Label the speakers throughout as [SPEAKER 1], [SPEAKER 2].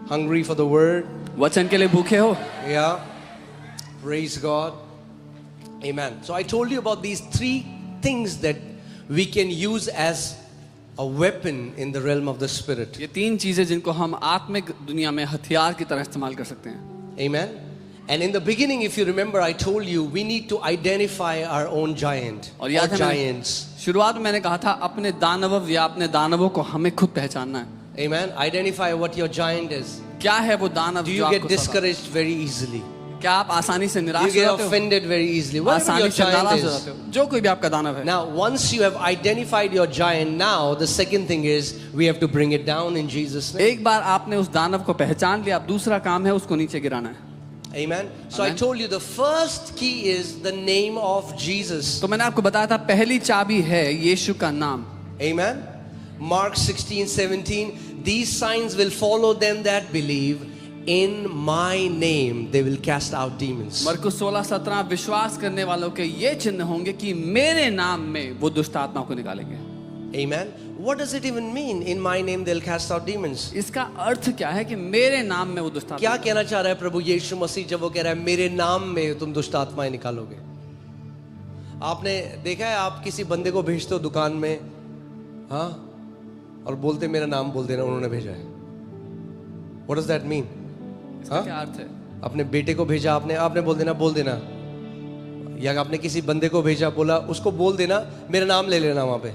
[SPEAKER 1] Hungry for the word?
[SPEAKER 2] वचन के लिए भूखे हो?
[SPEAKER 1] Yeah. Praise God. Amen. So I told you about these three things that we can use as a weapon in the realm of the spirit.
[SPEAKER 2] ये तीन चीजें जिनको हम आत्मिक दुनिया में हथियार की तरह इस्तेमाल कर सकते हैं.
[SPEAKER 1] Amen. And in the beginning, if you remember, I told you we need to identify our own giant
[SPEAKER 2] और
[SPEAKER 1] or
[SPEAKER 2] याद है
[SPEAKER 1] giants.
[SPEAKER 2] शुरुआत में मैंने कहा था अपने दानव या अपने दानवों को हमें खुद पहचानना है.
[SPEAKER 1] Amen. Identify what your giant is.
[SPEAKER 2] क्या है वो दानव
[SPEAKER 1] Do
[SPEAKER 2] जो
[SPEAKER 1] you get
[SPEAKER 2] आपको सता?
[SPEAKER 1] discouraged very easily?
[SPEAKER 2] क्या आप आसानी से
[SPEAKER 1] You
[SPEAKER 2] निराश हो
[SPEAKER 1] get
[SPEAKER 2] जाते हो?
[SPEAKER 1] offended very easily. Whatever
[SPEAKER 2] आसानी
[SPEAKER 1] your
[SPEAKER 2] से
[SPEAKER 1] giant
[SPEAKER 2] नाराज हो
[SPEAKER 1] is.
[SPEAKER 2] जाते हो. जो कोई भी आपका दानव है.
[SPEAKER 1] Now, once you have identified your giant, now the second thing is we have to bring it down in Jesus' name.
[SPEAKER 2] एक बार आपने उस दानव को पहचान लिया, अब दूसरा काम है उसको नीचे गिराना है.
[SPEAKER 1] Amen. So I
[SPEAKER 2] Amen.
[SPEAKER 1] told you the first key is the name of Jesus.
[SPEAKER 2] तो मैंने आपको बताया था पहली चाबी है यीशु का नाम.
[SPEAKER 1] Amen. Mark 16:17. These signs will follow them that believe. In my name they will cast out demons.
[SPEAKER 2] मरकुस 16:17 विश्वास करने वालों के ये चिन्ह होंगे कि मेरे नाम में वो दुष्ट आत्माओं को निकालेंगे.
[SPEAKER 1] Amen. What does it even mean? In my name they'll cast out demons.
[SPEAKER 2] इसका अर्थ क्या है कि मेरे नाम में वो दुष्ट
[SPEAKER 1] क्या
[SPEAKER 2] आत्मा.
[SPEAKER 1] कहना चाह रहा है प्रभु यीशु मसीह जब वो कह रहा है मेरे नाम में तुम दुष्ट आत्माएं निकालोगे? आपने देखा है आप किसी बंदे को भेजते हो दुकान में, हाँ, और बोलते मेरा नाम बोल देना, उन्होंने भेजा है. What does that mean?
[SPEAKER 2] इसका क्या अर्थ है?
[SPEAKER 1] अपने बेटे को भेजा आपने बोल देना, या आपने किसी बंदे को भेजा, बोला उसको बोल देना मेरा नाम ले लेना वहां पे.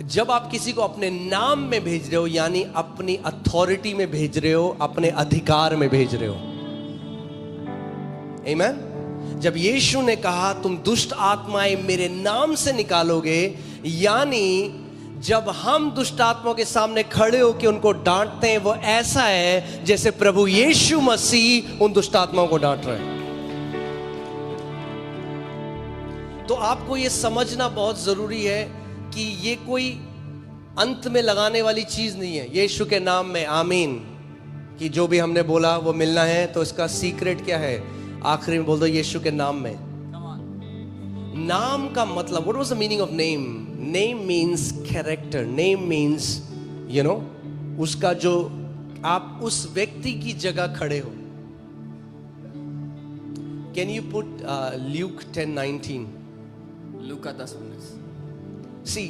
[SPEAKER 1] जब आप किसी को अपने नाम में भेज रहे हो यानी अपनी अथॉरिटी में भेज रहे हो, अपने अधिकार में भेज रहे हो. आमीन. जब यीशु ने कहा तुम दुष्ट आत्माएं मेरे नाम से निकालोगे, यानी जब हम दुष्ट आत्माओं के सामने खड़े होकर उनको डांटते हैं, वो ऐसा है जैसे प्रभु यीशु मसीह उन दुष्ट आत्माओं को डांट रहे हैं. तो आपको ये समझना बहुत जरूरी है कि ये कोई अंत में लगाने वाली चीज नहीं है. यीशु के नाम में आमीन कि जो भी हमने बोला वो मिलना है. तो इसका सीक्रेट क्या है? आखिरी में बोल दो यीशु के नाम में. नाम का मतलब, what was the meaning of name? Name means character. Name means उसका जो आप उस व्यक्ति की जगह खड़े हो. Can you put Luke 10:19?
[SPEAKER 2] Luka 10:19.
[SPEAKER 1] See,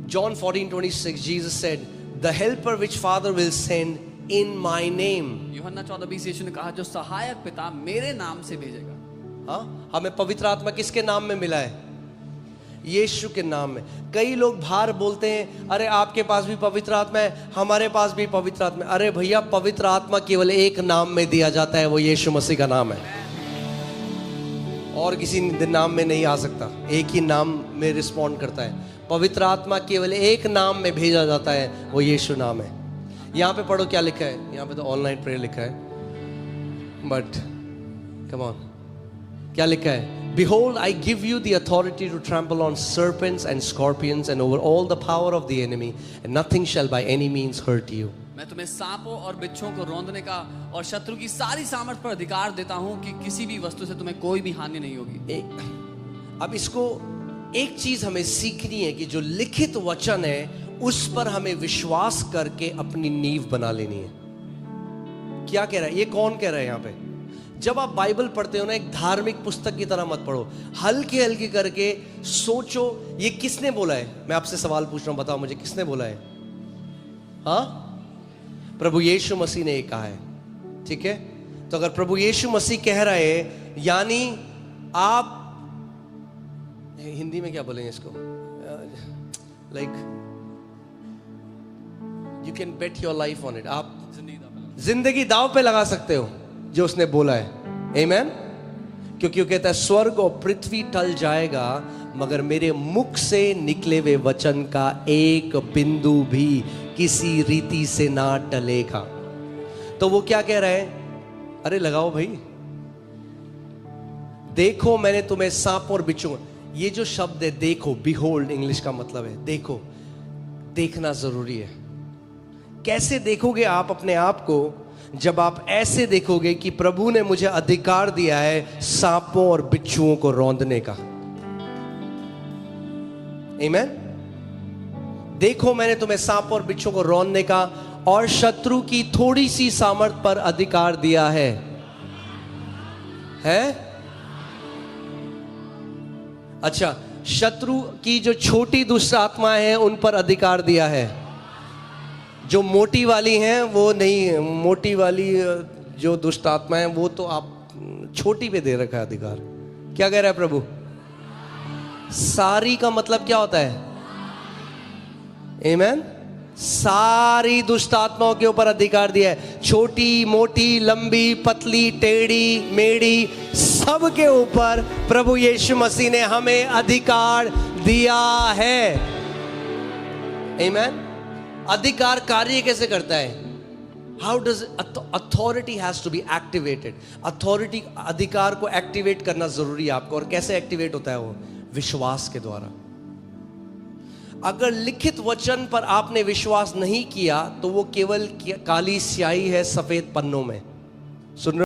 [SPEAKER 1] John 14:26, Jesus said, "The Helper which Father will send in my name."
[SPEAKER 2] यूहन्ना 14:20 यीशु ने कहा जो सहायक पिता मेरे नाम से भेजेगा.
[SPEAKER 1] हाँ, हमें पवित्र आत्मा किसके नाम में मिला है? यीशु के नाम में. कई लोग बाहर बोलते हैं अरे आपके पास भी पवित्र आत्मा है, हमारे पास भी पवित्र आत्मा है. अरे भैया, पवित्र आत्मा केवल एक नाम में दिया जाता है, वो यीशु मसीह का नाम है. और किसी नाम में नहीं आ सकता. एक ही नाम में रिस्पॉन्ड करता है. पवित्र आत्मा केवल एक नाम में भेजा जाता है, वो यीशु नाम है. यहाँ पे पढ़ो क्या लिखा है. यहाँ पे तो ऑनलाइन प्रेयर लिखा है, बट कम ऑन, क्या लिखा है? Behold, I give you the authority to trample on serpents and scorpions and over all the power of the enemy, and nothing shall by any means hurt you.
[SPEAKER 2] मैं तुम्हें सांपों और बिच्छों को रौंदने का और शत्रु की सारी सामर्थ पर अधिकार देता हूं कि किसी भी वस्तु से तुम्हें कोई भी हानि नहीं होगी.
[SPEAKER 1] अब इसको एक चीज हमें सीखनी है कि जो लिखित वचन है उस पर हमें विश्वास करके अपनी नींव बना लेनी है. क्या कह रहा है ये? कौन कह रहा है यहाँ पे? जब आप बाइबल पढ़ते हो ना, एक धार्मिक पुस्तक की तरह मत पढ़ो. हल्की हल्की करके सोचो ये किसने बोला है. मैं आपसे सवाल पूछ रहा हूं, बताओ मुझे किसने बोला है? हाँ, प्रभु यीशु मसीह ने ये कहा है. ठीक है, तो अगर प्रभु यीशु मसीह कह रहे हैं, यानी आप हिंदी में क्या बोलेंगे इसको, like you can bet your life on it. आप जिंदगी दाव पे लगा सकते हो जो उसने बोला है. आमीन. क्योंकि वो कहता है स्वर्ग और पृथ्वी टल जाएगा मगर मेरे मुख से निकले हुए वचन का एक बिंदु भी किसी रीति से ना टलेगा. तो वो क्या कह रहा है? अरे लगाओ भाई. देखो मैंने तुम्हें सांप और बिच्छू. ये जो शब्द है देखो, बिहोल्ड इंग्लिश का मतलब है देखो. देखना जरूरी है. कैसे देखोगे आप अपने आप को? जब आप ऐसे देखोगे कि प्रभु ने मुझे अधिकार दिया है सांपों और बिच्छुओं को रौंदने का. आमीन. देखो मैंने तुम्हें सांपों और बिच्छुओं को रौंदने का और शत्रु की थोड़ी सी सामर्थ पर अधिकार दिया है। अच्छा, शत्रु की जो छोटी दुष्ट आत्माएं हैं उन पर अधिकार दिया है। जो मोटी वाली हैं वो नहीं, मोटी वाली जो दुष्ट आत्मा है वो तो आप छोटी पे दे रखा है अधिकार। क्या कह रहा है प्रभु? सारी का मतलब क्या होता है? आमेन। सारी दुष्ट आत्माओं के ऊपर अधिकार दिया है। छोटी, मोटी, लंबी, पतली, टेढ़ी, मेढ़ी, सब के ऊपर प्रभु यीशु मसीह ने हमें अधिकार दिया है। आमेन। अधिकार कार्य कैसे करता है? How does authority has to be activated. Authority, अधिकार को एक्टिवेट करना जरूरी है आपको। और कैसे एक्टिवेट होता है वो? विश्वास के द्वारा। अगर लिखित वचन पर आपने विश्वास नहीं किया तो वो केवल काली स्याही है सफेद पन्नों में। सुन